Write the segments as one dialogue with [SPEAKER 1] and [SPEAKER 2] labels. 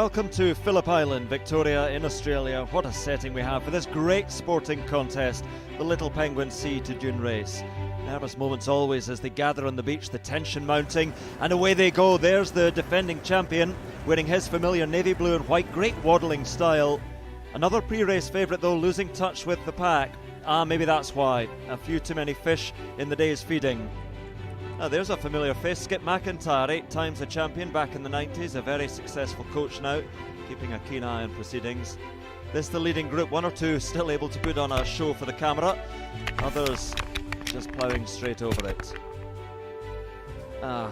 [SPEAKER 1] welcome to Phillip Island, Victoria in Australia. What a setting we have for this great sporting contest, the Little Penguin Sea to Dune race. Nervous moments always as they gather on the beach, the tension mounting, and away they go. There's the defending champion, wearing his familiar navy blue and white, great waddling style. Another pre-race favourite though, losing touch with the pack. Maybe that's why. A few too many fish in the day's feeding. There's a familiar face, Skip McIntyre, 8 times a champion back in the 90s, a very successful coach now, keeping a keen eye on proceedings. This the leading group, 1 or 2 still able to put on a show for the camera, others just ploughing straight over it.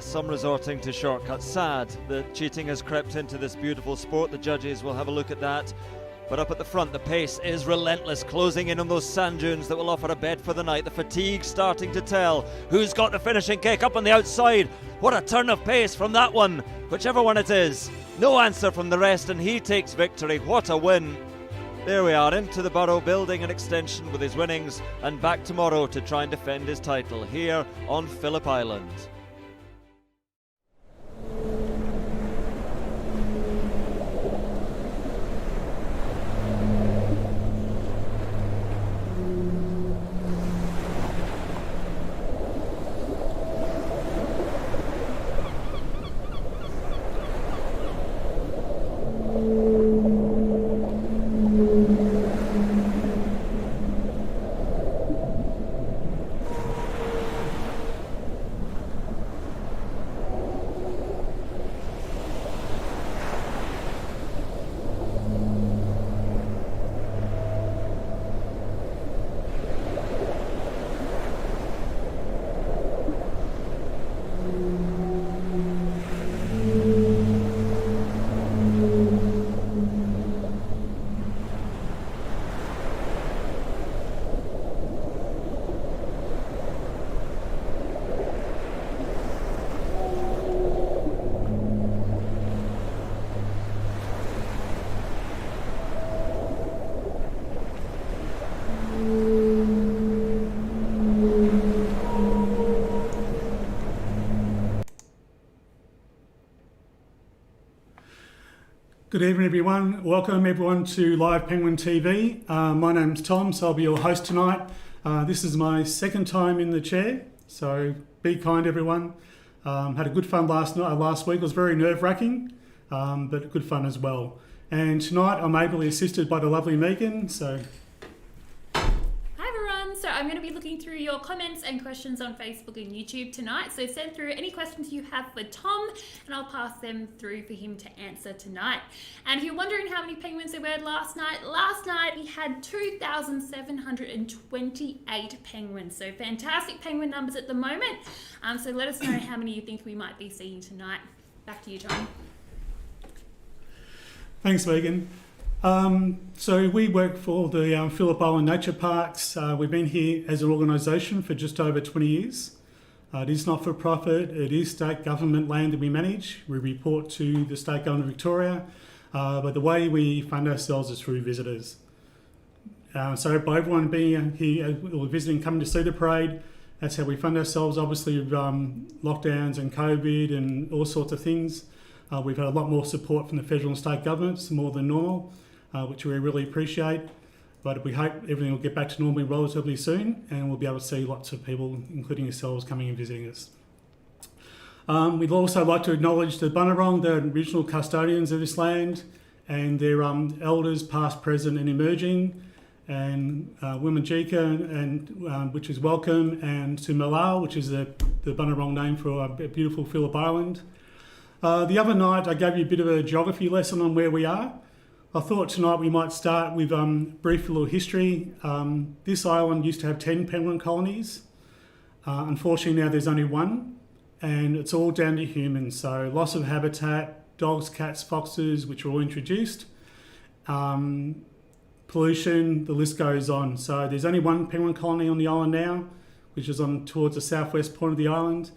[SPEAKER 1] Some resorting to shortcuts. Sad that cheating has crept into this beautiful sport. The judges will have a look at that. But up at the front, the pace is relentless, closing in on those sand dunes that will offer a bed for the night. The fatigue starting to tell. Who's got the finishing kick up on the outside? What a turn of pace from that one, whichever one it is. No answer from the rest, and he takes victory. What a win. There we are, into the Burrow, building an extension with his winnings, and back tomorrow to try and defend his title here on Phillip Island.
[SPEAKER 2] Good evening everyone, welcome everyone to Live Penguin TV. My name's Tom, so I'll be your host tonight. This is my second time in the chair, so be kind everyone. Had a good fun last week, it was very nerve-wracking, but good fun as well. And tonight I'm ably assisted by the lovely Megan, so...
[SPEAKER 3] So I'm going to be looking through your comments and questions on Facebook and YouTube tonight. So send through any questions you have for Tom and I'll pass them through for him to answer tonight. And if you're wondering how many penguins there were last night we had 2,728 penguins. So fantastic penguin numbers at the moment. So let us know how many you think we might be seeing tonight. Back to you, Tom.
[SPEAKER 2] Thanks, Megan. So we work for the Phillip Island Nature Parks. We've been here as an organisation for just over 20 years. It is not for profit, it is state government land that we manage. We report to the state government of Victoria, but the way we fund ourselves is through visitors. So by everyone being here or visiting, coming to see the parade, that's how we fund ourselves. Obviously with lockdowns and COVID and all sorts of things, we've had a lot more support from the federal and state governments, more than normal. Which we really appreciate, but we hope everything will get back to normal relatively soon and we'll be able to see lots of people, including yourselves, coming and visiting us. We'd also like to acknowledge the Bunurong, the original custodians of this land, and their elders, past, present and emerging, and Wominjeka, and which is welcome, and to Malal, which is the Bunurong name for a beautiful Phillip Island. The other night I gave you a bit of a geography lesson on where we are. I thought tonight we might start with brief little history. This island used to have 10 penguin colonies. Unfortunately now there's only 1 and it's all down to humans. So loss of habitat, dogs, cats, foxes, which were all introduced. Pollution, the list goes on. So there's only 1 penguin colony on the island now, which is on towards the southwest point of the island.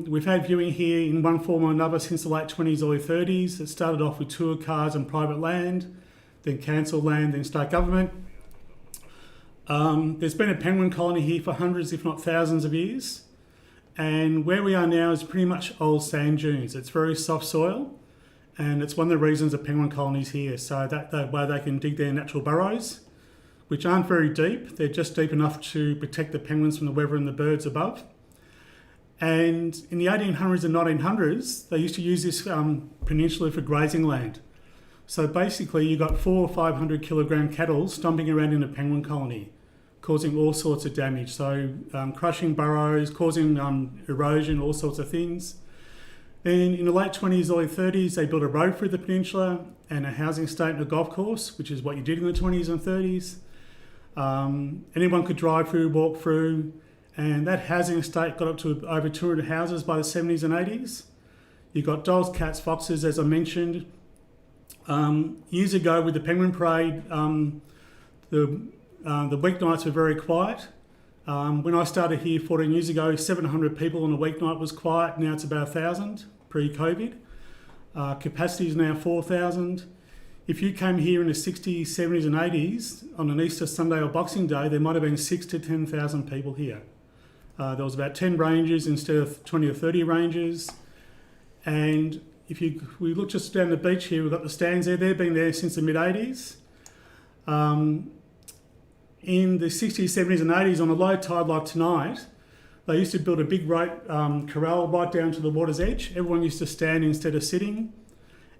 [SPEAKER 2] We've had viewing here in one form or another since the late 20s, early 30s. It started off with tour cars and private land, then council land, then state government. There's been a penguin colony here for hundreds, if not thousands of years. And where we are now is pretty much old sand dunes. It's very soft soil. and it's one of the reasons the penguin colony's here, so that way they can dig their natural burrows, which aren't very deep. They're just deep enough to protect the penguins from the weather and the birds above. And in the 1800s and 1900s, they used to use this peninsula for grazing land. So basically, you got 400 or 500 kilogram cattle stomping around in a penguin colony, causing all sorts of damage. So crushing burrows, causing erosion, all sorts of things. Then in the late 20s, early 30s, they built a road through the peninsula and a housing estate and a golf course, which is what you did in the 20s and 30s. Anyone could drive through, walk through, and that housing estate got up to over 200 houses by the 70s and 80s. You got dogs, cats, foxes, as I mentioned. Years ago with the penguin parade, the weeknights were very quiet. When I started here 14 years ago, 700 people on a weeknight was quiet. Now it's about 1,000 pre-COVID. Capacity is now 4,000. If you came here in the 60s, 70s and 80s on an Easter Sunday or Boxing Day, there might have been 6,000 to 10,000 people here. There was about 10 rangers instead of 20 or 30 rangers. And we look just down the beach here, we've got the stands there. They've been there since the mid-80s. In the 60s, 70s and 80s, on a low tide like tonight, they used to build a big corral right down to the water's edge. Everyone used to stand instead of sitting.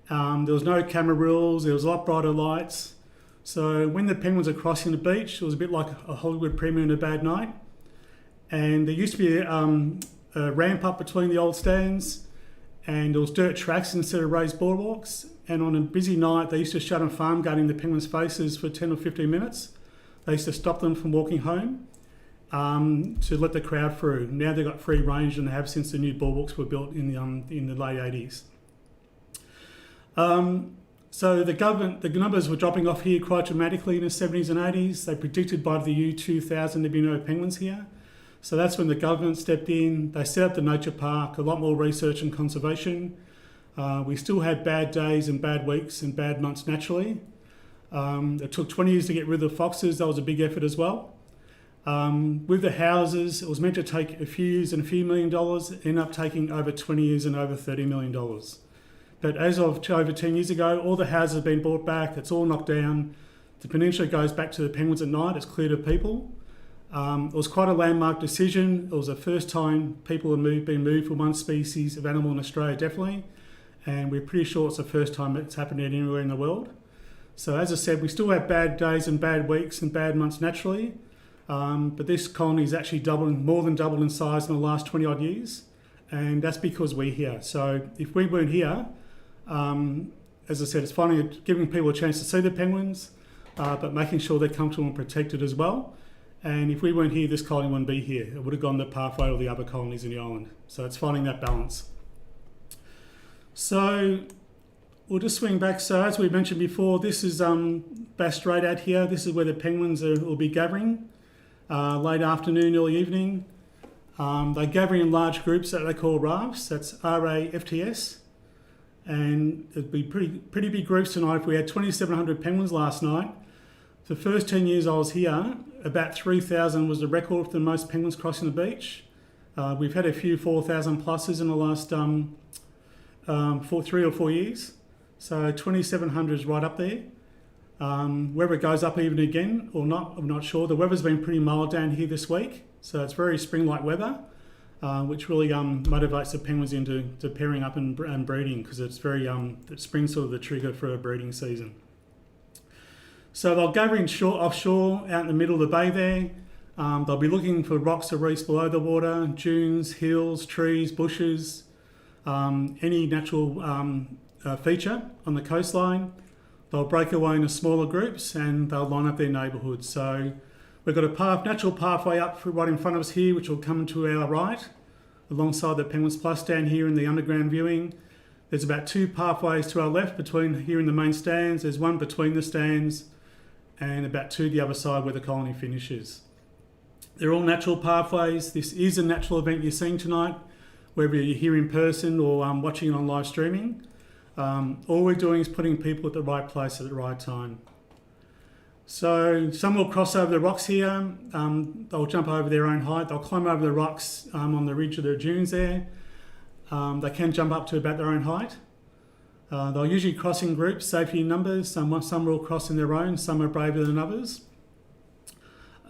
[SPEAKER 2] There was no camera rules, there was a lot brighter lights. So when the penguins are crossing the beach, it was a bit like a Hollywood premiere on a bad night. And there used to be a ramp up between the old stands, and there was dirt tracks instead of raised boardwalks. And on a busy night, they used to shut a farm gate in the penguins' faces for 10 or 15 minutes. They used to stop them from walking home to let the crowd through. Now they've got free range, and they have since the new boardwalks were built in the late 80s. So the numbers were dropping off here quite dramatically in the 70s and 80s. They predicted by the year 2000 there'd be no penguins here. So that's when the government stepped in. They set up the nature park, a lot more research and conservation. We still had bad days and bad weeks and bad months naturally. It took 20 years to get rid of the foxes. That was a big effort as well. With the houses, it was meant to take a few years and a few $1 million. It ended up taking over 20 years and over $30 million. But as of over 10 years ago, all the houses have been bought back. It's all knocked down. The peninsula goes back to the penguins at night. It's clear to people. It was quite a landmark decision. It was the first time people have been moved from one species of animal in Australia, definitely. And we're pretty sure it's the first time it's happened anywhere in the world. So as I said, we still have bad days and bad weeks and bad months naturally. But this colony is actually more than doubled in size in the last 20 odd years. And that's because we're here. So if we weren't here, as I said, it's finally giving people a chance to see the penguins, but making sure they're comfortable and protected as well. And if we weren't here, this colony wouldn't be here. It would have gone the pathway of the other colonies in the island. So it's finding that balance. So we'll just swing back. So as we mentioned before, this is Bass Strait out here. This is where the penguins will be gathering late afternoon, early evening. They gather in large groups that they call rafts. That's RAFTS. And it'd be pretty big groups tonight. We had 2,700 penguins last night. The first 10 years I was here, about 3,000 was the record for the most penguins crossing the beach. We've had a few 4,000 pluses in the last 3 or 4 years. So 2,700 is right up there. Whether it goes up even again or not, I'm not sure. The weather's been pretty mild down here this week, so it's very spring-like weather, which really motivates the penguins into pairing up and breeding, because it's very spring's sort of the trigger for a breeding season. So they'll gather offshore out in the middle of the bay there. They'll be looking for rocks or reefs below the water, dunes, hills, trees, bushes, any natural feature on the coastline. They'll break away into smaller groups and they'll line up their neighbourhoods. So we've got a natural pathway up right in front of us here, which will come to our right, alongside the Penguins Plus down here in the underground viewing. There's about 2 pathways to our left between here in the main stands. There's one between the stands and about 2 the other side where the colony finishes. They're all natural pathways. This is a natural event you're seeing tonight, whether you're here in person or watching it on live streaming. All we're doing is putting people at the right place at the right time. So some will cross over the rocks here. They'll jump over their own height. They'll climb over the rocks on the ridge of the dunes there. They can jump up to about their own height. They'll usually cross in groups, safety numbers. Some will cross in their own, some are braver than others.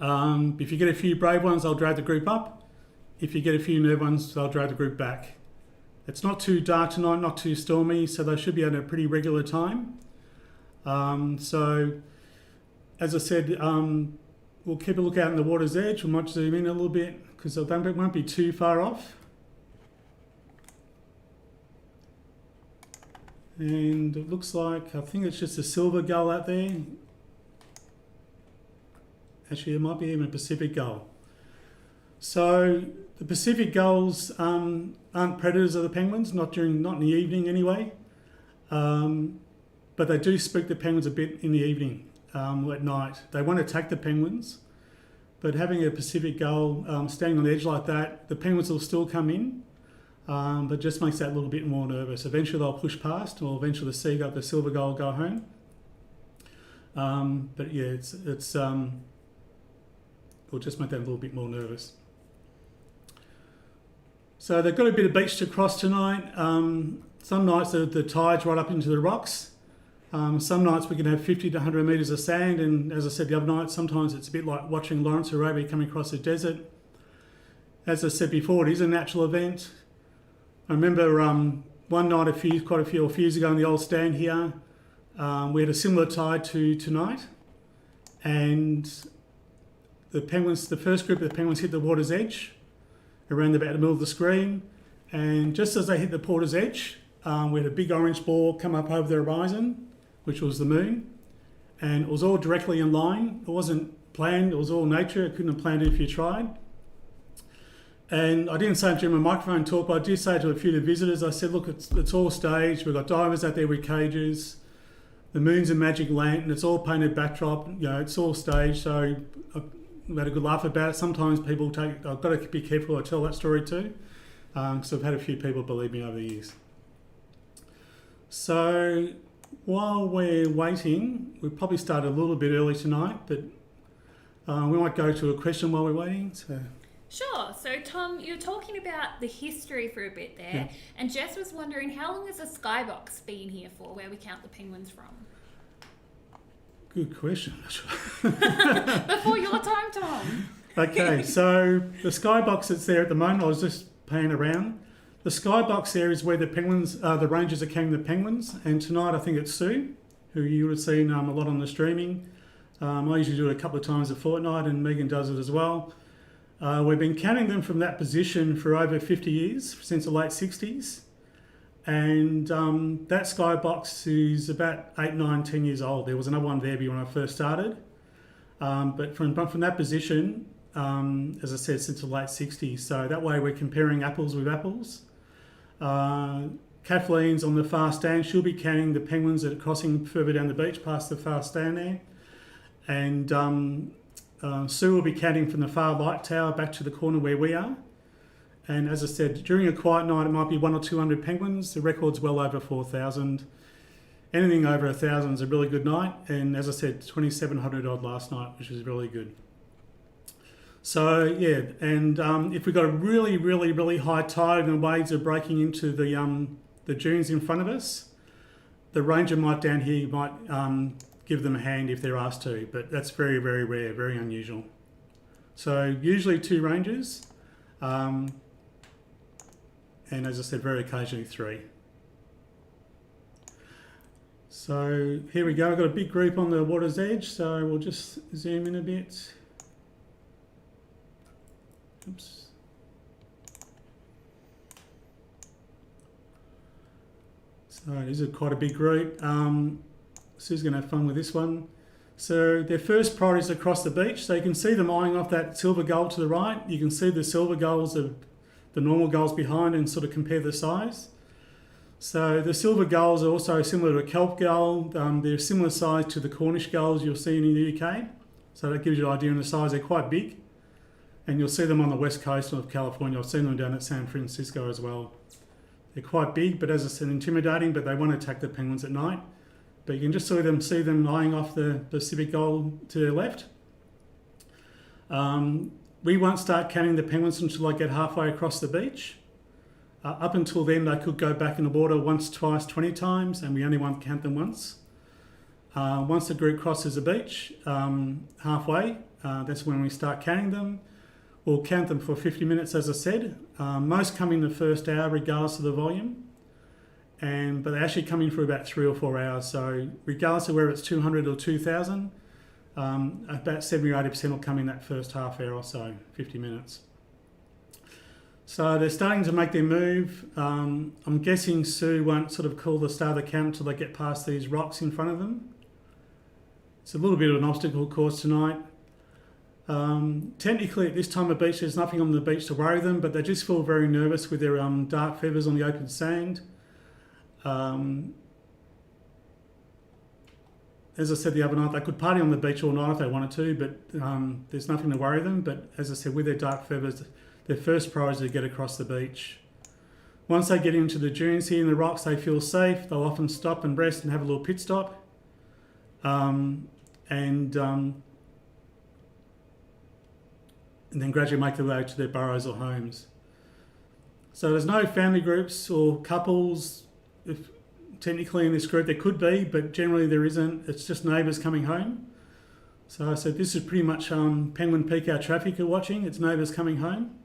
[SPEAKER 2] If you get a few brave ones, they'll drag the group up. If you get a few nerve ones, they'll drag the group back. It's not too dark tonight, not too stormy, so they should be at a pretty regular time. So, as I said, we'll keep a look out in the water's edge. We might zoom in a little bit because it won't be too far off. And it looks like, I think it's just a silver gull out there. Actually, it might be even a Pacific gull. So the Pacific gulls aren't predators of the penguins, not in the evening anyway. But they do spook the penguins a bit in the evening, at night. They won't attack the penguins, but having a Pacific gull standing on the edge like that, the penguins will still come in, but just makes that a little bit more nervous. Eventually they'll push past, or eventually the silver gull will go home. But yeah, it'll just make that a little bit more nervous. So they've got a bit of beach to cross tonight. Some nights the tide's right up into the rocks. Some nights we can have 50 to 100 metres of sand, and as I said the other night, sometimes it's a bit like watching Lawrence Arabia coming across the desert. As I said before, it is a natural event. I remember one night a few years ago in the old stand here, we had a similar tide to tonight, and the first group of the penguins hit the water's edge around about the middle of the screen, and just as they hit the water's edge, we had a big orange ball come up over the horizon, which was the moon, and it was all directly in line. It wasn't planned, it was all nature. It couldn't have planned it if you tried. And I didn't say it during my microphone talk, but I did say to a few of the visitors, I said, look, it's all staged. We've got divers out there with cages. The moon's a magic lantern. It's all painted backdrop. It's all staged. So we had a good laugh about it. Sometimes people I've got to be careful I tell that story too, because I've had a few people believe me over the years. So while we're waiting, we'll probably start a little bit early tonight, but we might go to a question while we're waiting.
[SPEAKER 3] Sure. So, Tom, you're talking about the history for a bit there,
[SPEAKER 2] Yeah.
[SPEAKER 3] and Jess was wondering how long has the Skybox been here for, where we count the penguins from?
[SPEAKER 2] Good question.
[SPEAKER 3] Before your time, Tom.
[SPEAKER 2] Okay, so the skybox that's there at the moment, I was just playing around. The skybox there is where the penguins, the rangers are carrying the penguins, and tonight I think it's Sue, who you would have seen a lot on the streaming. I usually do it a couple of times a fortnight, and Megan does it as well. We've been counting them from that position for over 50 years, since the late 60s. And that skybox is about 8, 9, 10 years old. There was another one there when I first started. But from that position, as I said, since the late 60s. So that way we're comparing apples with apples. Kathleen's on the far stand. She'll be counting the penguins that are crossing further down the beach past the far stand there. And Sue will be counting from the far light tower back to the corner where we are. And as I said, during a quiet night, it might be 100 or 200 penguins. The record's well over 4,000. Anything over 1,000 is a really good night. And as I said, 2,700 odd last night, which is really good. So yeah, and if we've got a really, really, really high tide and the waves are breaking into the dunes in front of us, the ranger down here might give them a hand if they're asked to, but that's very, very rare, very unusual. So usually 2 rangers. And as I said, very occasionally 3. So here we go. I've got a big group on the water's edge, so we'll just zoom in a bit. Oops. So this is quite a big group. Sue's going to have fun with this one. So their first priority is across the beach. So you can see them eyeing off that silver gull to the right. You can see the silver gulls of the normal gulls behind and sort of compare the size. So the silver gulls are also similar to a kelp gull. They're similar size to the Cornish gulls you'll see in the UK. So that gives you an idea of the size. They're quite big. And you'll see them on the west coast of California. I've seen them down at San Francisco as well. They're quite big, but as I said, intimidating, but they won't attack the penguins at night. But you can just see them eyeing off the Pacific gull to their left. We won't start counting the penguins until I get halfway across the beach. Up until then, they could go back in the water once, twice, 20 times, and we only want to count them once. Once the group crosses the beach halfway, that's when we start counting them. We'll count them for 50 minutes, as I said. Most come in the first hour, regardless of the volume. But they actually come in for about 3 or 4 hours. So regardless of whether it's 200 or 2,000, about 70 or 80% will come in that first half hour or so, 50 minutes. So they're starting to make their move. I'm guessing Sue won't sort of call the start of the count until they get past these rocks in front of them. It's a little bit of an obstacle course tonight. Technically at this time of beach there's nothing on the beach to worry them, but they just feel very nervous with their dark feathers on the open sand. As I said the other night, they could party on the beach all night if they wanted to, but there's nothing to worry them. But as I said, with their dark feathers, their first priority is to get across the beach. Once they get into the dunes here in the rocks, they feel safe. They'll often stop and rest and have a little pit stop. And then gradually make their way to their burrows or homes. So there's no family groups or couples. Technically in this group there could be, but generally there isn't. It's just neighbours coming home. So I said this is pretty much Penguin Peak, our traffic you're watching. It's neighbours coming home.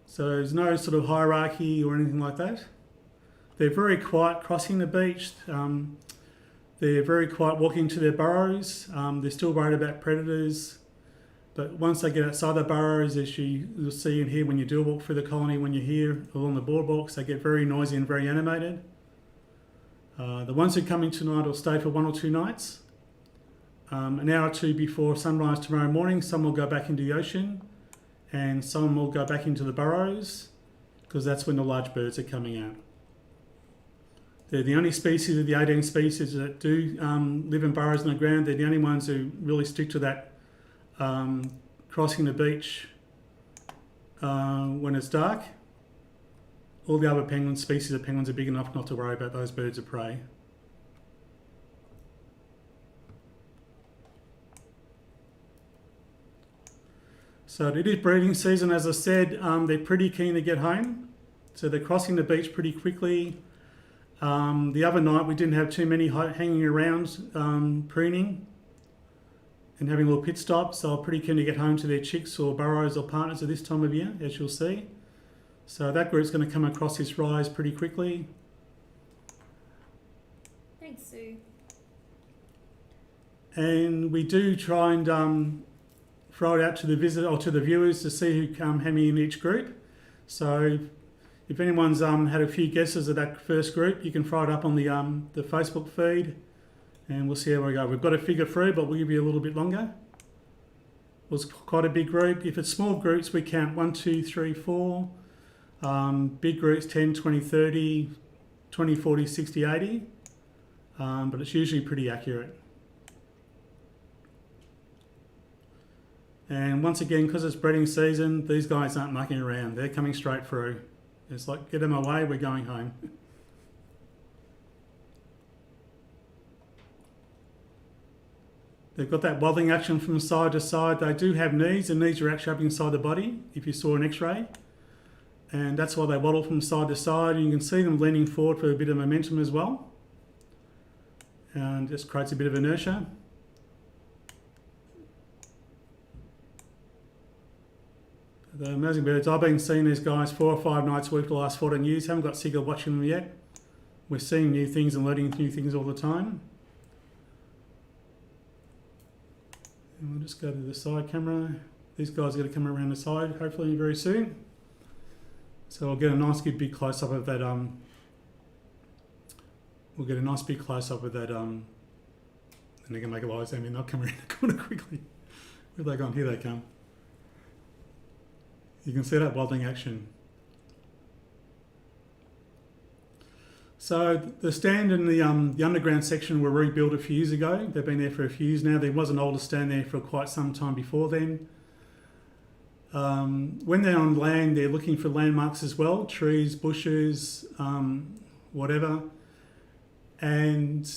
[SPEAKER 2] So there's no sort of hierarchy or anything like that. They're very quiet crossing the beach. They're very quiet walking to their burrows. They're still worried about predators. But once they get outside the burrows, as you'll see and hear when you do walk through the colony, when you're here along the boardwalks, they get very noisy and very animated. The ones who come in tonight will stay for 1 or 2 nights. An hour or two before sunrise tomorrow morning, some will go back into the ocean and some will go back into the burrows because that's when the large birds are coming out. They're the only species of the 18 species that do live in burrows in the ground. They're the only ones who really stick to that crossing the beach when it's dark. All the other penguin species of penguins are big enough not to worry about those birds of prey. So it is breeding season, as I said. They're pretty keen to get home, so they're crossing the beach pretty quickly. The other night we didn't have too many hanging around preening and having a little pit stop, so they're pretty keen to get home to their chicks or burrows or partners at this time of year, as you'll see. So that group's going to come across this rise pretty quickly.
[SPEAKER 3] Thanks, Sue.
[SPEAKER 2] And we do try and throw it out to the visitor or to the viewers to see who come how many in each group. So if anyone's had a few guesses of that first group, you can throw it up on the Facebook feed. And we'll see how we go. We've got a figure through, but we'll give you a little bit longer. It was quite a big group. If it's small groups, we count 1, 2, 3, 4. Big groups, 10, 20, 30, 20, 40, 60, 80. But it's usually pretty accurate. And once again, because it's breeding season, these guys aren't mucking around. They're coming straight through. It's like, get them away, we're going home. They've got that waddling action from side to side. They do have knees, and knees are actually up inside the body, if you saw an x-ray. And that's why they waddle from side to side. And you can see them leaning forward for a bit of momentum as well. And just creates a bit of inertia. The amazing birds, I've been seeing these guys 4 or 5 nights a week for the last 14 years. Haven't got sick of watching them yet. We're seeing new things and learning new things all the time. And we'll just go to the side camera. These guys are going to come around the side hopefully very soon. So I'll get a nice good big close up of that. We'll get a nice big close up of that. And they can make a live zoom in. They'll come around the corner quickly. Where are they gone? Here they come. You can see that waddling action. So the stand and the underground section were rebuilt a few years ago. They've been there for a few years now. There was an older stand there for quite some time before then. When they're on land, they're looking for landmarks as well, trees, bushes, whatever. And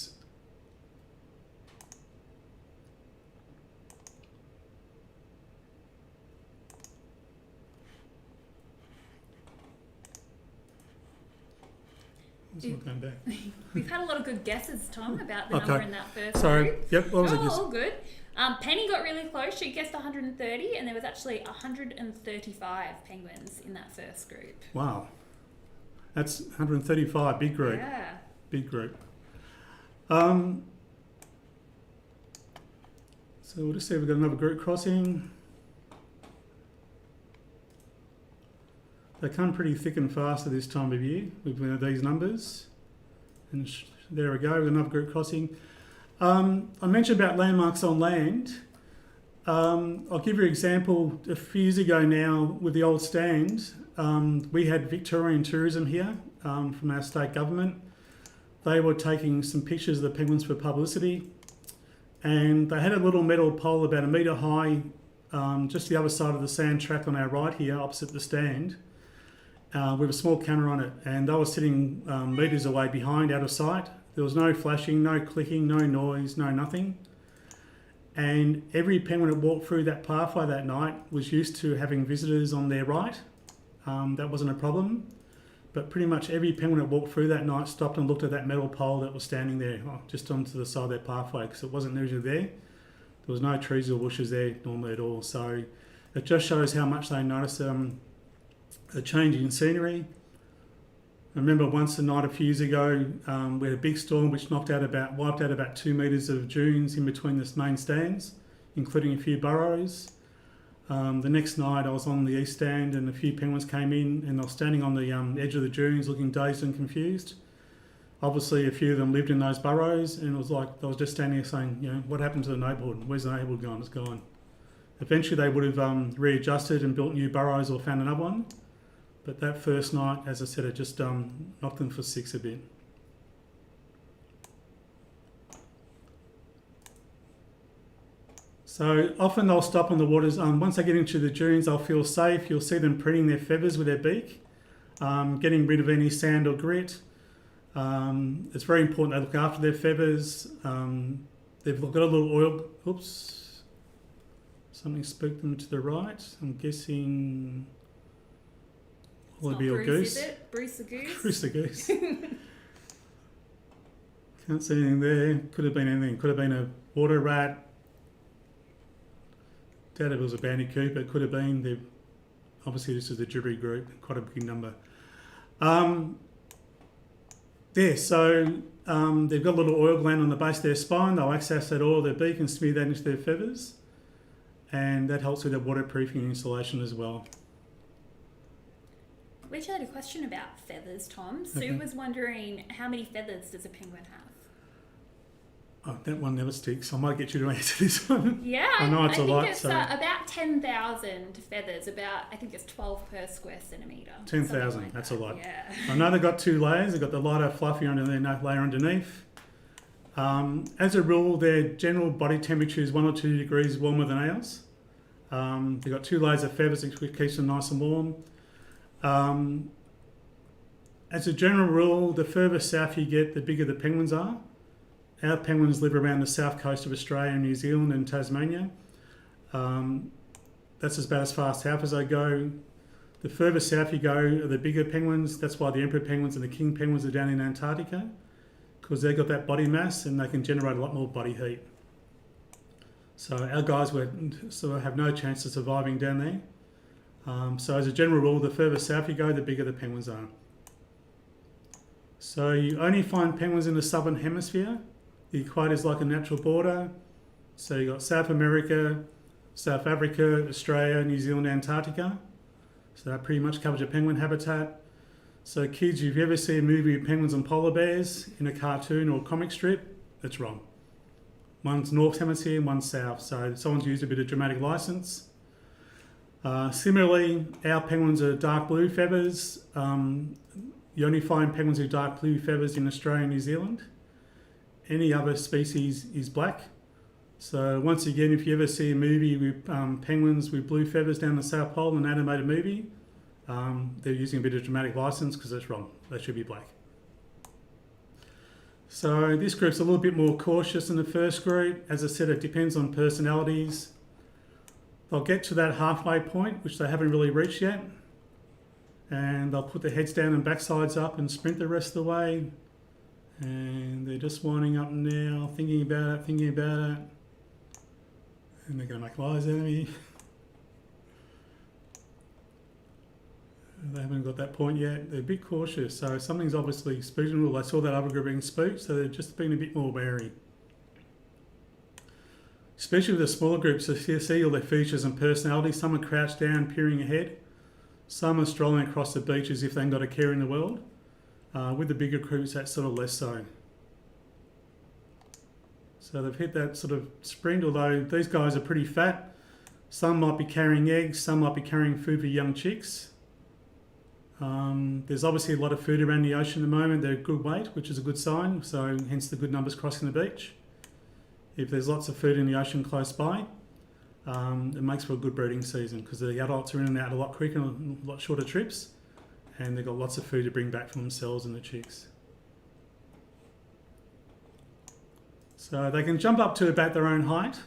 [SPEAKER 2] It's not going back.
[SPEAKER 3] We've had a lot of good guesses, Tom, about the
[SPEAKER 2] Okay.
[SPEAKER 3] number in that first
[SPEAKER 2] Sorry.
[SPEAKER 3] group.
[SPEAKER 2] Yep. What was it?
[SPEAKER 3] Oh,
[SPEAKER 2] Just
[SPEAKER 3] all good. Penny got really close. She guessed 130, and there was actually 135 penguins in that first group.
[SPEAKER 2] wow. That's 135. Big group.
[SPEAKER 3] Yeah.
[SPEAKER 2] Big group. So we'll just see if we've got another group crossing. They come pretty thick and fast at this time of year with these numbers. And there we go, we've got another group crossing. I mentioned about landmarks on land. I'll give you an example. A few years ago now, with the old stand, we had Victorian Tourism here from our state government. They were taking some pictures of the penguins for publicity, and they had a little metal pole about 1 metre high, just the other side of the sand track on our right here, opposite the stand, with a small camera on it. And they were sitting metres away behind, out of sight. There was no flashing, no clicking, no noise, no nothing. And every penguin that walked through that pathway that night was used to having visitors on their right. That wasn't a problem. But pretty much every penguin that walked through that night stopped and looked at that metal pole that was standing there, just onto the side of their pathway, because it wasn't usually there. There was no trees or bushes there normally at all. So it just shows how much they notice a change in scenery. I remember once a night a few years ago, we had a big storm which wiped out about 2 metres of dunes in between the main stands, including a few burrows. The next night I was on the east stand and a few penguins came in, and I was standing on the edge of the dunes looking dazed and confused. Obviously a few of them lived in those burrows, and it was like I was just standing there saying, you know, what happened to the neighbourhood? Where's the neighbourhood gone? It's gone. Eventually they would have readjusted and built new burrows or found another one. But that first night, as I said, it just knocked them for six a bit. So often they'll stop on the waters. Once they get into the dunes, they'll feel safe. You'll see them preening their feathers with their beak, getting rid of any sand or grit. It's very important they look after their feathers. They've got a little oil. Oops. Something spooked them to the right. I'm guessing... Will it be a goose?
[SPEAKER 3] Is it? Bruce the goose?
[SPEAKER 2] Bruce the goose. Can't see anything there. Could have been anything. Could have been a water rat. Doubt if it was a bandicoot, but it could have been. Obviously, this is the jury group, quite a big number. So they've got a little oil gland on the base of their spine. They'll access that oil, their beak, and smear that into their feathers. And that helps with their waterproofing and insulation as well.
[SPEAKER 3] We actually had a question about feathers, Tom. Sue
[SPEAKER 2] Okay.
[SPEAKER 3] was wondering, how many feathers does a penguin have?
[SPEAKER 2] Oh, that one never sticks. I might get you to answer this one.
[SPEAKER 3] Yeah,
[SPEAKER 2] I know it's a
[SPEAKER 3] think
[SPEAKER 2] lot,
[SPEAKER 3] it's
[SPEAKER 2] so-
[SPEAKER 3] about 10,000 feathers. I think it's 12 per square centimetre.
[SPEAKER 2] 10,000,
[SPEAKER 3] something like
[SPEAKER 2] that's
[SPEAKER 3] that.
[SPEAKER 2] a lot.
[SPEAKER 3] Yeah.
[SPEAKER 2] I know they've got two layers. They've got the lighter, fluffier layer underneath. As a rule, their general body temperature is 1 or 2 degrees warmer than ours. They've got two layers of feathers which keeps them nice and warm. As a general rule, the further south you get, the bigger the penguins are. Our penguins live around the south coast of Australia and New Zealand and Tasmania. That's about as far south as they go. The further south you go are the bigger penguins. That's why the emperor penguins and the king penguins are down in Antarctica, because they've got that body mass and they can generate a lot more body heat. So our guys sort of have no chance of surviving down there. So as a general rule, the further south you go, the bigger the penguins are. So you only find penguins in the southern hemisphere. The equator is like a natural border. So you've got South America, South Africa, Australia, New Zealand, Antarctica. So that pretty much covers your penguin habitat. So kids, if you ever see a movie with penguins and polar bears in a cartoon or comic strip, that's wrong. One's North Hemisphere and one's South. So someone's used a bit of dramatic license. Similarly, our penguins are dark blue feathers. You only find penguins with dark blue feathers in Australia and New Zealand. Any other species is black. So once again, if you ever see a movie with penguins with blue feathers down the South Pole, an animated movie, they're using a bit of dramatic license because that's wrong. They should be black. So this group's a little bit more cautious than the first group. As I said, it depends on personalities. They'll get to that halfway point, which they haven't really reached yet. and they'll put their heads down and backsides up and sprint the rest of the way. And they're just winding up now, thinking about it, and they're going to make lies out of me. They haven't got that point yet. They're a bit cautious, so something's obviously spooked them. They saw that other group being spooked, so they're just being a bit more wary. Especially with the smaller groups, you see all their features and personalities. Some are crouched down, peering ahead. Some are strolling across the beach as if they haven't got a care in the world. With the bigger groups, that's sort of less so. So they've hit that sort of sprint, although these guys are pretty fat. Some might be carrying eggs, some might be carrying food for young chicks. There's obviously a lot of food around the ocean at the moment. They're good weight, which is a good sign, so hence the good numbers crossing the beach. If there's lots of food in the ocean close by, it makes for a good breeding season because the adults are in and out a lot quicker and a lot shorter trips, and they've got lots of food to bring back for themselves and the chicks. So they can jump up to about their own height,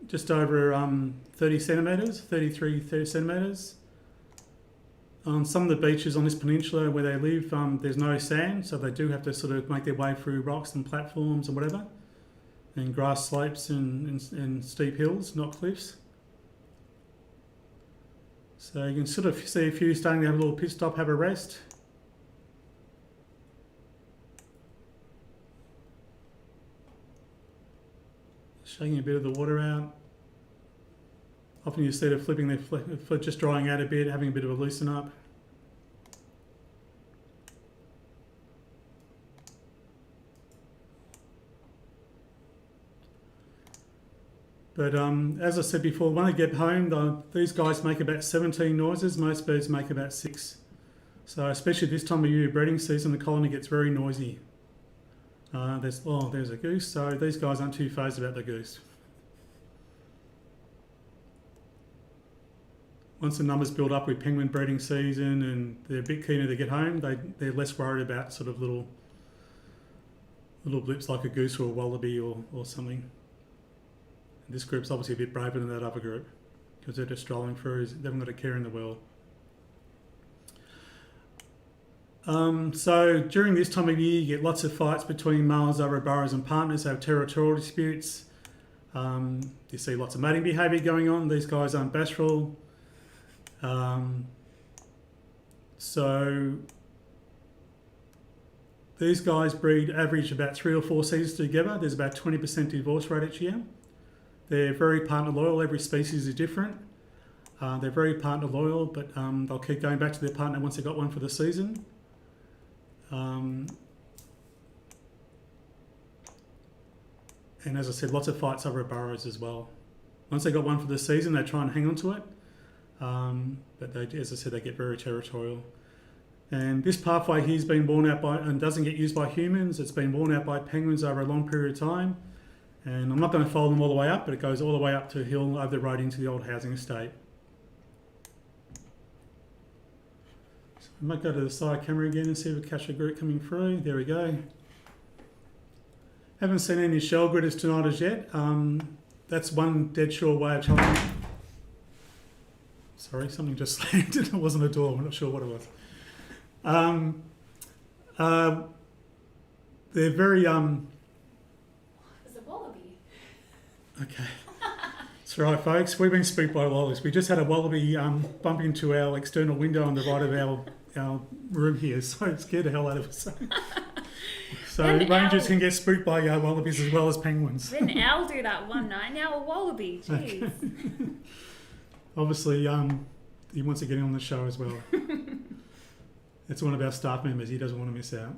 [SPEAKER 2] just over 30 centimetres, 30 centimetres. On some of the beaches on this peninsula where they live, there's no sand, so they do have to sort of make their way through rocks and platforms and whatever, and grass slopes and steep hills, not cliffs. So you can sort of see a few starting to have a little pit stop, have a rest. Shaking a bit of the water out. Often you see them flipping their foot, just drying out a bit, having a bit of a loosen up. But as I said before, when they get home, these guys make about 17 noises. Most birds make about 6. So especially this time of year, breeding season, the colony gets very noisy. There's a goose. So these guys aren't too phased about the goose. Once the numbers build up with penguin breeding season and they're a bit keener to get home, they're less worried about sort of little blips like a goose or a wallaby or something. And this group's obviously a bit braver than that other group because they're just strolling through. They haven't got a care in the world. So during this time of year, you get lots of fights between males over burrows and partners, have territorial disputes. You see lots of mating behaviour going on. These guys aren't bashful. So these guys breed average about 3 or 4 seasons together. There's about 20% divorce rate each year. They're very partner loyal. Every species is different. They're very partner loyal, but they'll keep going back to their partner once they've got one for the season. And as I said, lots of fights over burrows as well. Once they've got one for the season, they try and hang on to it. But they, as I said, they get very territorial. And this pathway here's been worn out by and doesn't get used by humans. It's been worn out by penguins over a long period of time. And I'm not going to follow them all the way up, but it goes all the way up to a hill over the road into the old housing estate. So I might go to the side camera again and see if we catch a group coming through. There we go. Haven't seen any shell gritters tonight as yet. That's one dead sure way of telling. Sorry, something just slammed. It wasn't a door. I'm not sure what it was. They're very
[SPEAKER 3] It's a wallaby.
[SPEAKER 2] Okay. That's right, folks. We've been spooked by wallabies. We just had a wallaby bump into our external window on the right of our room here, so it scared the hell out of us. So rangers can get spooked by wallabies as well as penguins.
[SPEAKER 3] Didn't an owl do that one night? Now a wallaby. Jeez.
[SPEAKER 2] Okay. Obviously, he wants to get in on the show as well. It's one of our staff members. He doesn't want to miss out.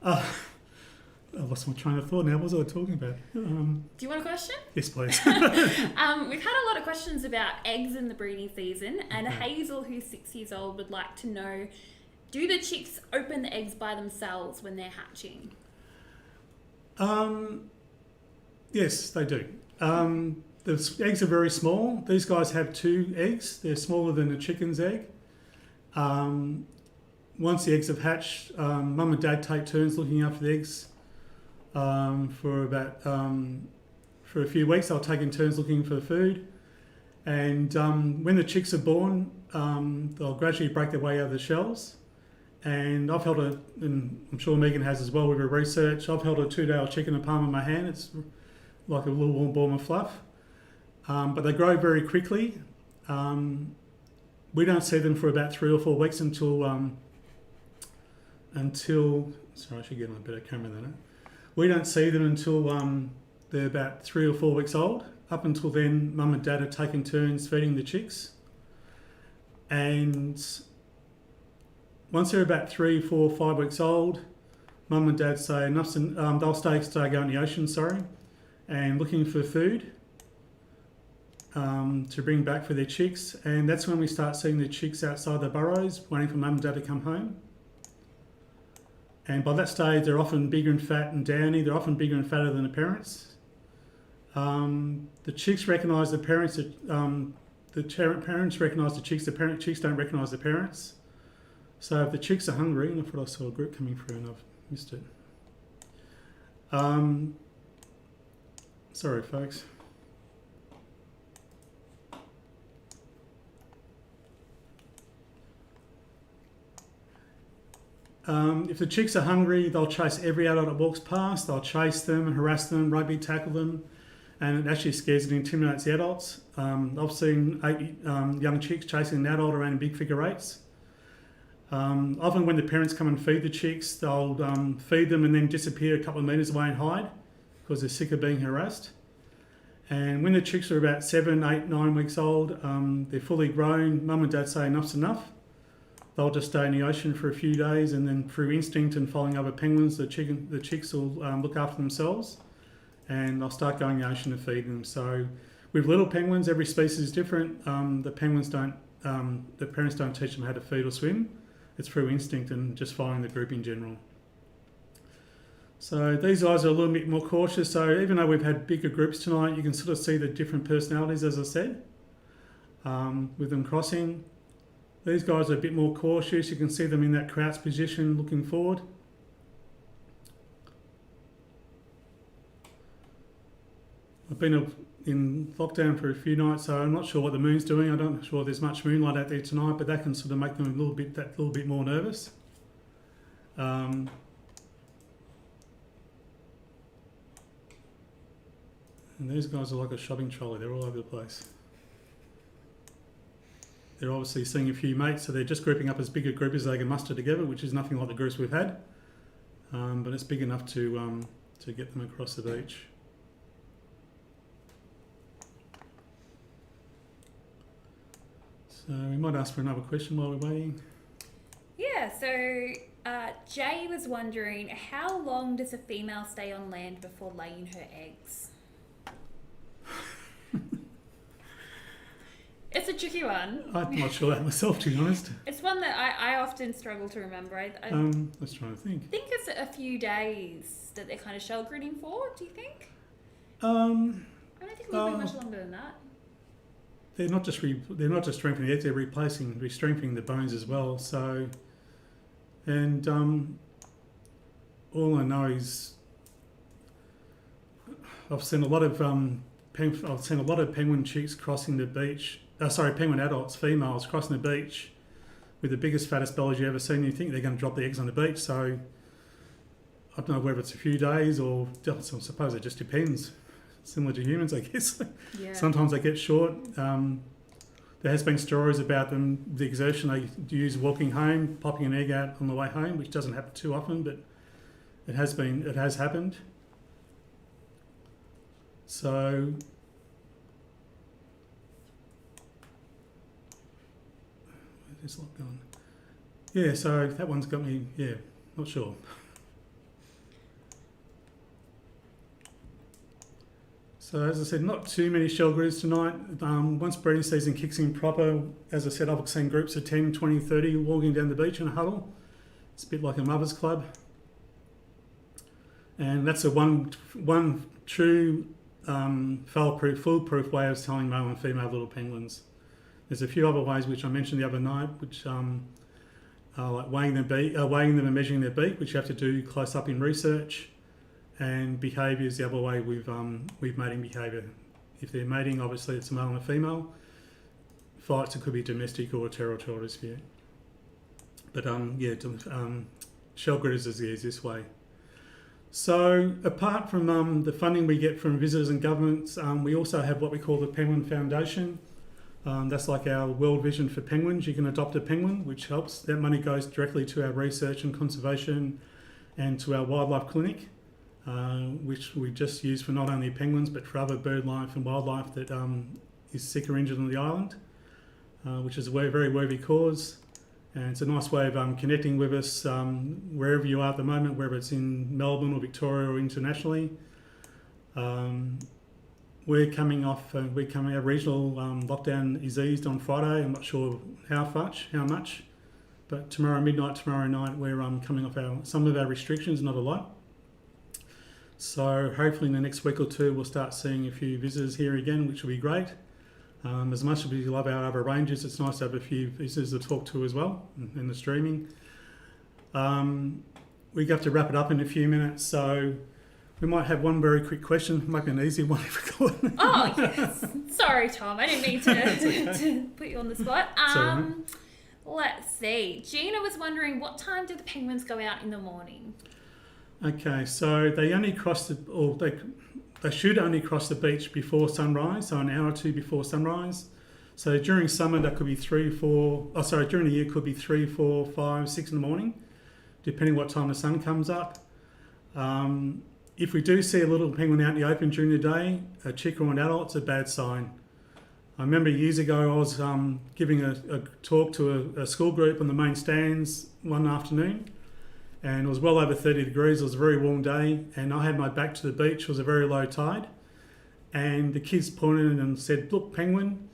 [SPEAKER 2] I lost my train of thought now. What was I talking about?
[SPEAKER 3] Do you want a question?
[SPEAKER 2] Yes, please.
[SPEAKER 3] We've had a lot of questions about eggs in the breeding season, and
[SPEAKER 2] Okay.
[SPEAKER 3] Hazel, who's 6 years old, would like to know, do the chicks open the eggs by themselves when they're hatching?
[SPEAKER 2] Yes, they do. The eggs are very small. These guys have 2 eggs. They're smaller than a chicken's egg. Once the eggs have hatched, mum and dad take turns looking after the eggs for a few weeks. They'll take in turns looking for food. And when the chicks are born, they'll gradually break their way out of the shells. And I've held and I'm sure Megan has as well with her research, I've held a 2-day-old chicken in the palm of my hand. It's like a little warm ball of fluff. But they grow very quickly. We don't see them for about 3 or 4 weeks until sorry, I should get on a better camera than that. We don't see them until they're about 3 or 4 weeks old. Up until then, mum and dad are taking turns feeding the chicks. And once they're about 3, 4, 5 weeks old, mum and dad say enough's they'll start going in the ocean, and looking for food to bring back for their chicks. And that's when we start seeing the chicks outside the burrows, waiting for mum and dad to come home. And by that stage, they're often bigger and fat and downy. They're often bigger and fatter than the parents. The chicks recognise the parents. Parents recognise the chicks. The chicks don't recognise the parents. So if the chicks are hungry, and I thought I saw a group coming through and I've missed it. Sorry, folks. If the chicks are hungry, they'll chase every adult that walks past. They'll chase them, harass them, rugby tackle them, and it actually scares and intimidates the adults. I've seen 8 young chicks chasing an adult around in big figure 8s. Often when the parents come and feed the chicks, they'll feed them and then disappear a couple of metres away and hide because they're sick of being harassed. And when the chicks are about 7, 8, 9 weeks old, they're fully grown, mum and dad say enough's enough. They'll just stay in the ocean for a few days, and then through instinct and following other penguins, the chicks will look after themselves, and they'll start going in the ocean to feed them. So with little penguins, every species is different. The parents don't teach them how to feed or swim. It's through instinct and just following the group in general. So these guys are a little bit more cautious. So even though we've had bigger groups tonight, you can sort of see the different personalities, as I said, with them crossing. These guys are a bit more cautious. You can see them in that crouch position looking forward. I've been in lockdown for a few nights, so I'm not sure what the moon's doing. I'm not sure there's much moonlight out there tonight, but that can sort of make them a little bit more nervous. And these guys are like a shopping trolley. They're all over the place. They're obviously seeing a few mates, so they're just grouping up as big a group as they can muster together, which is nothing like the groups we've had, but it's big enough to get them across the beach. So we might ask for another question while we're waiting.
[SPEAKER 3] Yeah, so Jay was wondering, how long does a female stay on land before laying her eggs? It's a tricky one.
[SPEAKER 2] I'm not sure that myself, to be honest.
[SPEAKER 3] It's one that I often struggle to remember. I
[SPEAKER 2] Let's try to think.
[SPEAKER 3] think it's a few days that they're kind of shell gritting for, do you think? I don't think it will be much longer than that.
[SPEAKER 2] They're not just strengthening the eggs; they're strengthening the bones as well. So, and all I know is I've seen a lot of penguin chicks crossing the beach. Penguin adults, females, crossing the beach with the biggest, fattest bellies you ever seen. You think they're going to drop the eggs on the beach. So I don't know whether it's a few days or I suppose it just depends. Similar to humans, I guess.
[SPEAKER 3] Yeah.
[SPEAKER 2] Sometimes they get short. There has been stories about them, the exertion they use walking home, popping an egg out on the way home, which doesn't happen too often, but it has happened. So where's this lot going? Yeah, so that one's got me, not sure. So as I said, not too many shell gritters tonight. Once breeding season kicks in proper, as I said, I've seen groups of 10, 20, 30 walking down the beach in a huddle. It's a bit like a mother's club. And that's a one true foolproof way of telling male and female little penguins. There's a few other ways which I mentioned the other night, which are like weighing them and measuring their beak, which you have to do close up in research. And behaviour is the other way with mating behaviour. If they're mating, obviously it's a male and a female. fights. It could be domestic or a territorial dispute. But shell gritters is the easiest way. So apart from the funding we get from visitors and governments, we also have what we call the Penguin Foundation. That's like our World Vision for penguins. You can adopt a penguin, which helps. That money goes directly to our research and conservation and to our wildlife clinic, which we just use for not only penguins but for other bird life and wildlife that is sick or injured on the island, which is a very worthy cause. And it's a nice way of connecting with us wherever you are at the moment, whether it's in Melbourne or Victoria or internationally. We're coming off, our regional lockdown is eased on Friday. I'm not sure how much, but tomorrow night, we're coming off some of our restrictions, not a lot. So hopefully in the next week or two, we'll start seeing a few visitors here again, which will be great. As much as we love our other ranges, it's nice to have a few visitors to talk to as well in the streaming. We have to wrap it up in a few minutes, so we might have one very quick question. Might be an easy one if we could.
[SPEAKER 3] Oh, yes. Sorry, Tom. I didn't mean to put you on the spot. Let's see. Gina was wondering, what time do the penguins go out in the morning?
[SPEAKER 2] Okay, so they should only cross the beach before sunrise, so an hour or two before sunrise. So during summer, that could be during the year, it could be 3, 4, 5, 6 in the morning, depending what time the sun comes up. If we do see a little penguin out in the open during the day, a chick or an adult, it's a bad sign. I remember years ago I was giving a talk to a school group on the main stands one afternoon, and it was well over 30 degrees. It was a very warm day, and I had my back to the beach. It was a very low tide, and the kids pointed and said, "Look, penguin,"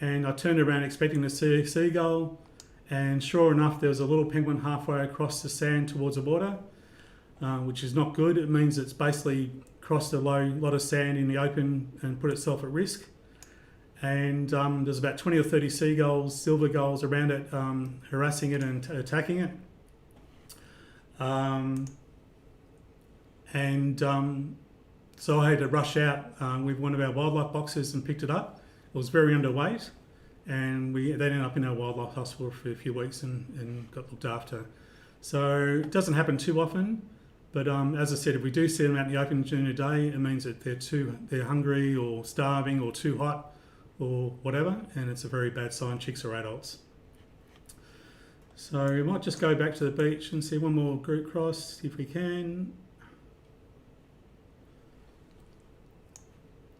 [SPEAKER 2] and I turned around expecting to see a seagull, and sure enough, there was a little penguin halfway across the sand towards the water. Which is not good. It means it's basically crossed a lot of sand in the open and put itself at risk. And there's about 20 or 30 seagulls, silver gulls around it, harassing it and attacking it. So I had to rush out with one of our wildlife boxes and picked it up. It was very underweight, and they ended up in our wildlife hospital for a few weeks and got looked after. So it doesn't happen too often. But as I said, if we do see them out in the open during the day, it means that they're hungry or starving or too hot or whatever, and it's a very bad sign, chicks or adults. So we might just go back to the beach and see one more group cross if we can.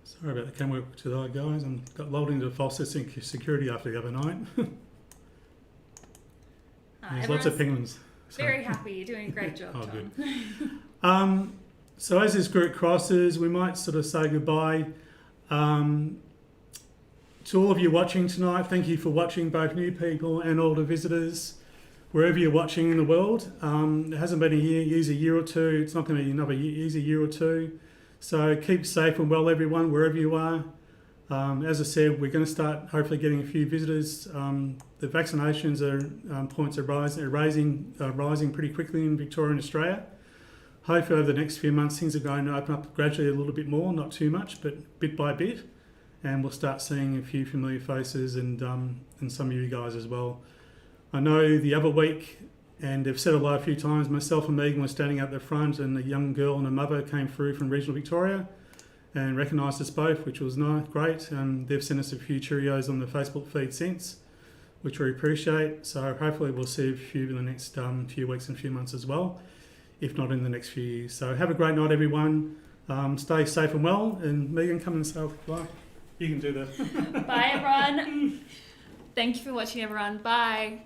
[SPEAKER 2] Sorry about the camera today, guys. I got lulled into false security after the other night. There's lots of penguins.
[SPEAKER 3] Very happy. You're doing a great job, Tom.
[SPEAKER 2] Good. So as this group crosses, we might sort of say goodbye. To all of you watching tonight, thank you for watching, both new people and older visitors, wherever you're watching in the world. It hasn't been a year or two. It's not going to be another easy year or two. So keep safe and well, everyone, wherever you are. As I said, we're going to start hopefully getting a few visitors. The vaccinations points are rising pretty quickly in Victoria and Australia. Hopefully over the next few months things are going to open up gradually a little bit more, not too much, but bit by bit, and we'll start seeing a few familiar faces and some of you guys as well. I know the other week, and they've said a few times, myself and Megan were standing at the front, and a young girl and a mother came through from regional Victoria and recognised us both, which was great. They've sent us a few Cheerios on the Facebook feed since, which we appreciate. So hopefully we'll see a few in the next few weeks and few months as well, if not in the next few years. So have a great night, everyone. Stay safe and well. And Megan, come and say bye. You can do that.
[SPEAKER 3] Bye, everyone. Thank you for watching, everyone. Bye.